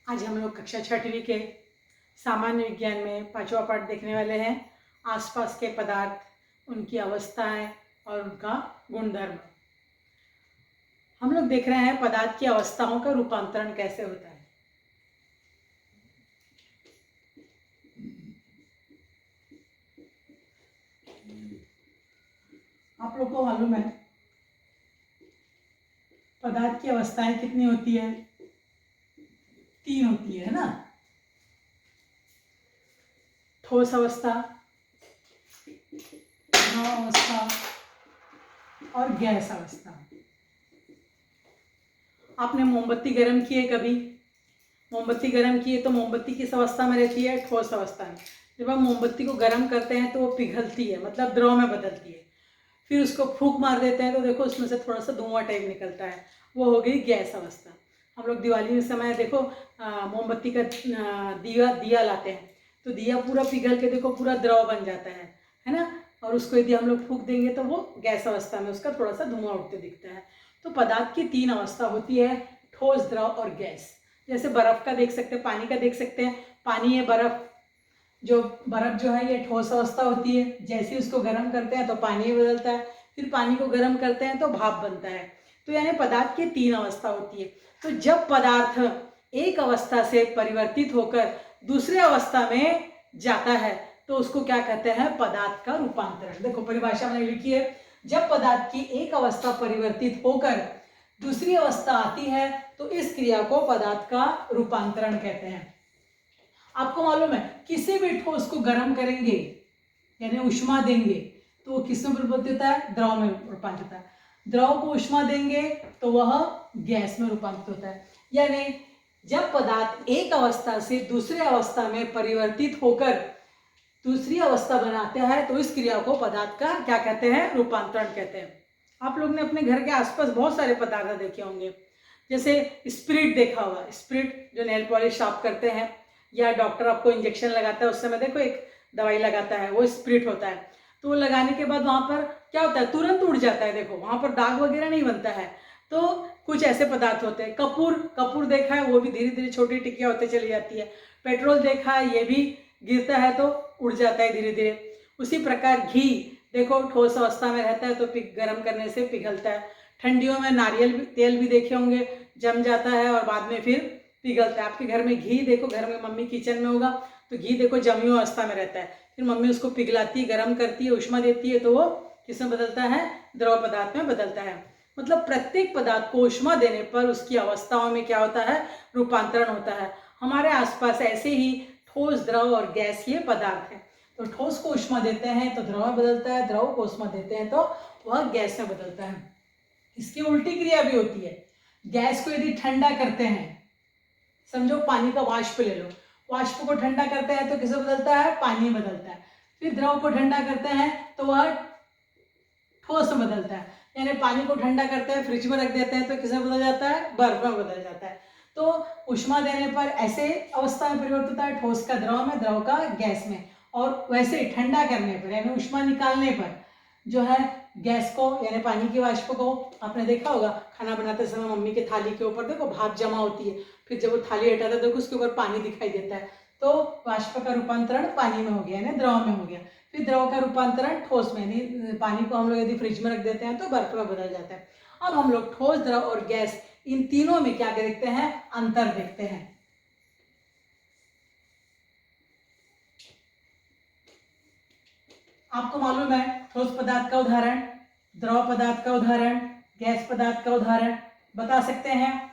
आज हम लोग कक्षा 6वीं के सामान्य विज्ञान में 5वां पाठ देखने वाले हैं। आसपास के पदार्थ, उनकी अवस्थाएं और उनका गुणधर्म। हम लोग देख रहे हैं पदार्थ की अवस्थाओं का रूपांतरण कैसे होता है। आप लोग को मालूम है पदार्थ की अवस्थाएं कितनी होती है? 3 होती है ना। ठोस अवस्था, द्रव अवस्था और गैस अवस्था। आपने मोमबत्ती गर्म की है कभी? मोमबत्ती गर्म की है तो मोमबत्ती किस अवस्था में रहती है? ठोस अवस्था में। जब हम मोमबत्ती को गर्म करते हैं तो वो पिघलती है, मतलब द्रव में बदलती है। फिर उसको फूंक मार देते हैं तो देखो उसमें से थोड़ा सा धुआं टाइप निकलता है, वो हो गई गैस अवस्था। हम लोग दिवाली के समय देखो मोमबत्ती का दिया लाते हैं तो दिया पूरा पिघल के देखो पूरा द्रव बन जाता है ना। और उसको यदि हम लोग फूंक देंगे तो वो गैस अवस्था में उसका थोड़ा सा धुआं उठते दिखता है। तो पदार्थ की 3 अवस्था होती है, ठोस, द्रव और गैस। जैसे बर्फ का देख सकते हैं, पानी का देख सकते हैं। पानी है बर्फ, जो बर्फ जो है ये ठोस अवस्था होती है। जैसे ही उसको गर्म करते हैं तो पानी बदलता है, फिर पानी को गर्म करते हैं तो भाप बनता है। तो यानी पदार्थ की 3 अवस्था होती है। तो जब पदार्थ एक अवस्था से परिवर्तित होकर दूसरे अवस्था में जाता है तो उसको क्या कहते हैं? पदार्थ का रूपांतरण। देखो परिभाषा मैंने लिखी है, जब पदार्थ की एक अवस्था परिवर्तित होकर दूसरी अवस्था आती है तो इस क्रिया को पदार्थ का रूपांतरण कहते हैं। आपको मालूम है किसी भी ठोस को गर्म करेंगे यानी ऊष्मा देंगे तो वो किस में परिवर्तित होता है? द्रव में रूपांतरित होता है। द्रव को ऊष्मा देंगे तो वह गैस में रूपांतरित होता है। यानी जब पदार्थ एक अवस्था से दूसरे अवस्था में परिवर्तित होकर दूसरी अवस्था बनाते हैं तो इस क्रिया को पदार्थ का क्या कहते हैं? रूपांतरण कहते हैं। आप लोग ने अपने घर के आसपास बहुत सारे पदार्थ देखे होंगे, जैसे स्पिरिट देखा होगा। स्पिरिट जो नेल पॉलिश साफ करते हैं या डॉक्टर आपको इंजेक्शन लगाता है उस समय देखो एक दवाई लगाता है, वो स्पिरिट होता है। तो वो लगाने के बाद वहाँ पर क्या होता है? तुरंत उड़ जाता है, देखो वहाँ पर दाग वगैरह नहीं बनता है। तो कुछ ऐसे पदार्थ होते हैं। कपूर देखा है, वो भी धीरे धीरे छोटी टिक्कियाँ होते चली जाती है। पेट्रोल देखा है, ये भी गिरता है तो उड़ जाता है धीरे धीरे। उसी प्रकार घी देखो ठोस अवस्था में रहता है तो गर्म करने से पिघलता है। ठंडियों में नारियल तेल भी देखे होंगे, जम जाता है और बाद में फिर पिघलता है। आपके घर में घी देखो, घर में मम्मी किचन में होगा तो घी देखो जमी हुई अवस्था में रहता है, फिर मम्मी उसको पिघलाती है, गर्म करती है, ऊष्मा देती है तो वो किसमें बदलता है? द्रव पदार्थ में बदलता है। मतलब प्रत्येक पदार्थ को ऊष्मा देने पर उसकी अवस्थाओं में क्या होता है? रूपांतरण होता है। हमारे आसपास ऐसे ही ठोस, द्रव और गैस ये पदार्थ है। तो ठोस को ऊष्मा देते हैं तो द्रव में बदलता है, द्रव को ऊष्मा देते हैं तो वह गैस में बदलता है। इसकी उल्टी क्रिया भी होती है। गैस को यदि ठंडा करते हैं, समझो पानी का वाष्प ले लो, वाष्प को ठंडा करते हैं तो किसे बदलता है? पानी बदलता है। फिर द्रव को ठंडा करते हैं तो वह ठोस में बदलता है। यानी पानी को ठंडा करते हैं, फ्रिज में रख देते हैं तो किसे बदल जाता है? बर्फ में बदल जाता है। तो ऊष्मा देने पर ऐसे अवस्था में परिवर्तित होता है, ठोस का द्रव में, द्रव का गैस में। और वैसे ही ठंडा करने पर यानी ऊष्मा निकालने पर जो है गैस को यानी पानी की वाष्प को, आपने देखा होगा खाना बनाते समय मम्मी के थाली के ऊपर देखो भाप जमा होती है, फिर जब वो थाली हटाता है देखो उसके ऊपर पानी दिखाई देता है। तो वाष्प का रूपांतरण पानी में हो गया यानी द्रव में हो गया। फिर द्रव का रूपांतरण ठोस में, यानी पानी को हम लोग यदि फ्रिज में रख देते हैं तो बर्फ में बदल जाता है। अब हम लोग ठोस, द्रव और गैस इन तीनों में क्या देखते हैं? अंतर देखते हैं। आपको मालूम है ठोस पदार्थ का उदाहरण, द्रव पदार्थ का उदाहरण, गैस पदार्थ का उदाहरण बता सकते हैं?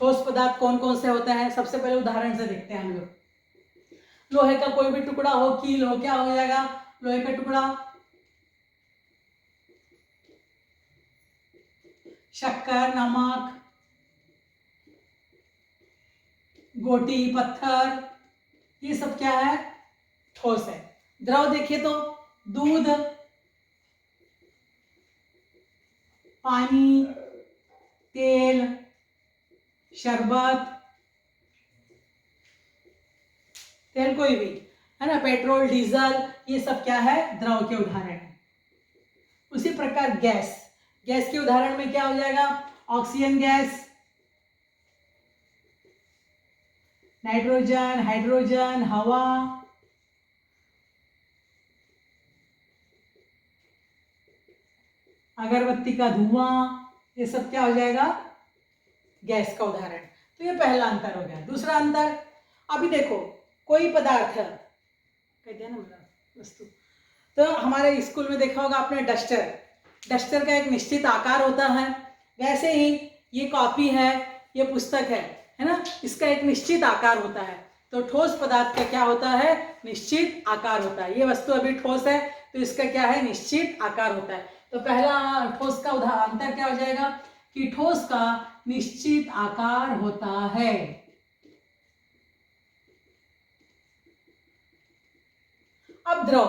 ठोस पदार्थ कौन कौन से होते हैं? सबसे पहले उदाहरण से देखते हैं हम लोग। लोहे का कोई भी टुकड़ा हो, कील हो, क्या हो जाएगा? लोहे का टुकड़ा। शक्कर, नमक, गोटी, पत्थर, ये सब क्या है? ठोस है। द्रव देखिए तो दूध, पानी, तेल, शरबत, तेल कोई भी है ना, पेट्रोल, डीजल, ये सब क्या है? द्रव के उदाहरण है। उसी प्रकार गैस, गैस के उदाहरण में क्या हो जाएगा? ऑक्सीजन गैस, नाइट्रोजन, हाइड्रोजन, हवा, अगरबत्ती का धुआं, ये सब क्या हो जाएगा? गैस का उदाहरण। तो ये पहला अंतर हो गया। दूसरा अंतर, अभी देखो कोई पदार्थ कह दिया ना मेरा वस्तु, तो हमारे स्कूल में देखा होगा आपने डस्टर, डस्टर का एक निश्चित आकार होता है। वैसे ही ये कॉपी है, ये पुस्तक है ना, इसका एक निश्चित आकार होता है। तो ठोस पदार्थ का क्या होता है? निश्चित आकार होता है। ये वस्तु अभी ठोस है तो इसका क्या है? निश्चित आकार होता है। तो पहला ठोस का अंतर क्या हो जाएगा कि ठोस का निश्चित आकार होता है। अब द्रव,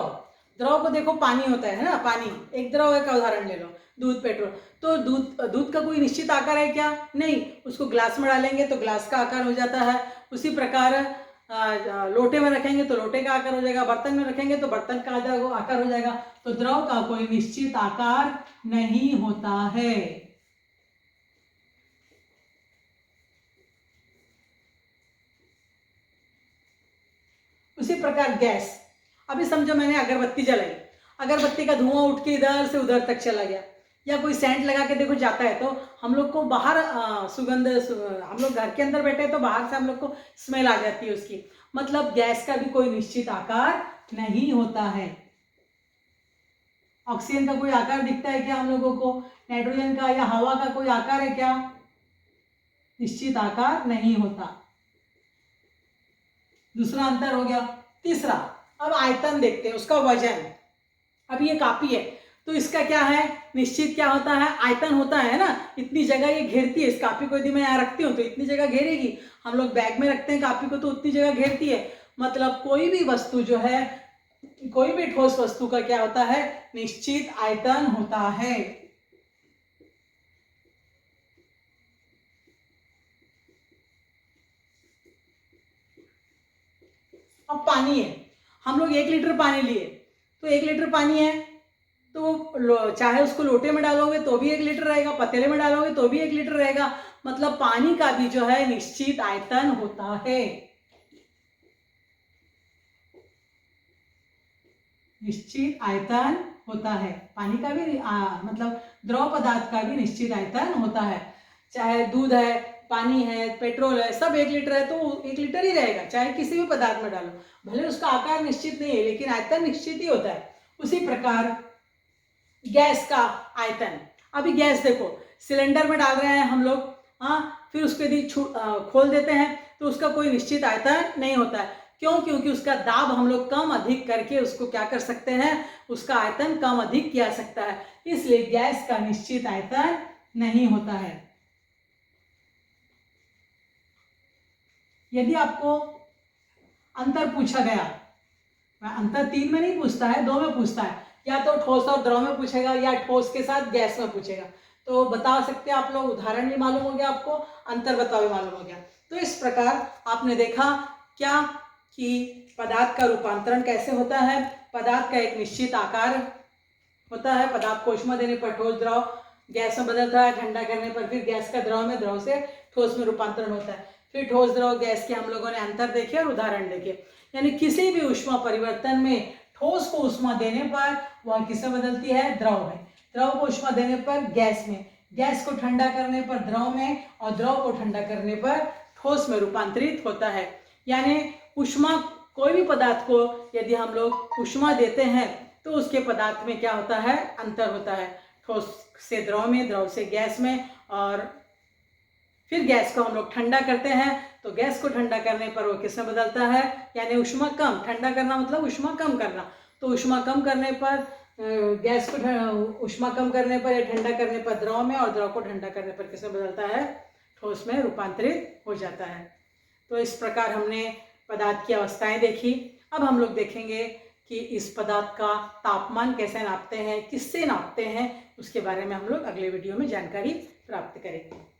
द्रव को देखो, पानी होता है ना, पानी एक द्रव का उदाहरण ले लो, दूध, पेट्रोल। तो दूध का कोई निश्चित आकार है क्या? नहीं। उसको ग्लास में डालेंगे तो ग्लास का आकार हो जाता है। उसी प्रकार लोटे में रखेंगे तो लोटे का आकार हो जाएगा, बर्तन में रखेंगे तो बर्तन का आकार हो जाएगा। तो द्रव का कोई निश्चित आकार नहीं होता है। उसी प्रकार गैस, अभी समझो मैंने अगरबत्ती जलाई, अगरबत्ती का धुआं उठ के इधर से उधर तक चला गया, या कोई सेंट लगा के देखो जाता है, तो हम लोग को बाहर सुगंध, हम लोग घर के अंदर बैठे हैं तो बाहर से हम लोग को स्मेल आ जाती है उसकी। मतलब गैस का भी कोई निश्चित आकार नहीं होता है। ऑक्सीजन का कोई आकार दिखता है क्या हम लोगों को? नाइट्रोजन का या हवा का कोई आकार है क्या? निश्चित आकार नहीं होता। दूसरा अंतर हो गया। तीसरा, अब आयतन देखते हैं, उसका वजन। अब ये कॉपी है तो इसका क्या है? निश्चित क्या होता है? आयतन होता है ना। इतनी जगह ये घेरती है। इस कॉपी को यदि मैं यहाँ रखती हूँ तो इतनी जगह घेरेगी। हम लोग बैग में रखते हैं कॉपी को तो उतनी जगह घेरती है। मतलब कोई भी वस्तु जो है, कोई भी ठोस वस्तु का क्या होता है? निश्चित आयतन होता है। अब पानी है, हम लोग 1 लीटर पानी लिए, तो 1 लीटर पानी है तो चाहे उसको लोटे में डालोगे तो भी 1 लीटर रहेगा, पतीले में डालोगे तो भी 1 लीटर रहेगा। मतलब पानी का भी जो है निश्चित आयतन होता है। निश्चित आयतन होता है पानी का भी, मतलब द्रव पदार्थ का भी निश्चित आयतन होता है। चाहे दूध है, पानी है, पेट्रोल है, सब 1 लीटर है तो 1 लीटर ही रहेगा, चाहे किसी भी पदार्थ में डालो। भले उसका आकार निश्चित नहीं है लेकिन आयतन निश्चित ही होता है। उसी प्रकार गैस का आयतन, अभी गैस देखो, सिलेंडर में डाल रहे हैं हम लोग, हाँ, फिर उसको यदि खोल देते हैं तो उसका कोई निश्चित आयतन नहीं होता है। क्यों? क्योंकि उसका दाब हम लोग कम अधिक करके उसको क्या कर सकते हैं? उसका आयतन कम अधिक किया सकता है। इसलिए गैस का निश्चित आयतन नहीं होता है। यदि आपको अंतर पूछा गया, अंतर 3 में नहीं पूछता है, 2 में पूछता है, या तो ठोस और द्रव में पूछेगा या ठोस के साथ गैस में पूछेगा, तो बता सकते हैं आप लोग, उदाहरण भी मालूम हो गया आपको, अंतर बताओ भी मालूम हो गया। तो इस प्रकार आपने देखा क्या कि पदार्थ का रूपांतरण कैसे होता है। पदार्थ का एक निश्चित आकार होता है, पदार्थ को ऊष्मा देने पर ठोस द्रव गैस में बदलता है, ठंडा करने पर फिर गैस का द्रव में, द्रव से ठोस में रूपांतरण होता है। फिर ठोस द्रव गैस के हम लोगों ने अंतर देखे और उदाहरण देखे। यानी किसी भी ऊष्मा परिवर्तन में ठोस को ऊष्मा देने पर वह किसमें बदलती है? द्रव में। द्रव को ऊष्मा देने पर गैस में, गैस को ठंडा करने पर द्रव में, और द्रव को ठंडा करने पर ठोस में रूपांतरित होता है। यानी ऊष्मा, कोई भी पदार्थ को यदि हम लोग ऊष्मा देते हैं तो उसके पदार्थ में क्या होता है? अंतर होता है। ठोस से द्रव में, द्रव से गैस में, और फिर गैस को हम लोग ठंडा करते हैं तो गैस को ठंडा करने पर वो किसमें बदलता है? यानी ऊष्मा कम, ठंडा करना मतलब ऊष्मा कम करना। तो ऊष्मा कम करने पर गैस को, ऊष्मा कम करने पर या ठंडा करने पर द्रव में, और द्रव को ठंडा करने पर किसमें बदलता है? ठोस में रूपांतरित हो जाता है। तो इस प्रकार हमने पदार्थ की अवस्थाएं देखी। अब हम लोग देखेंगे कि इस पदार्थ का तापमान कैसे नापते हैं, किससे नापते हैं, उसके बारे में हम लोग अगले वीडियो में जानकारी प्राप्त करेंगे।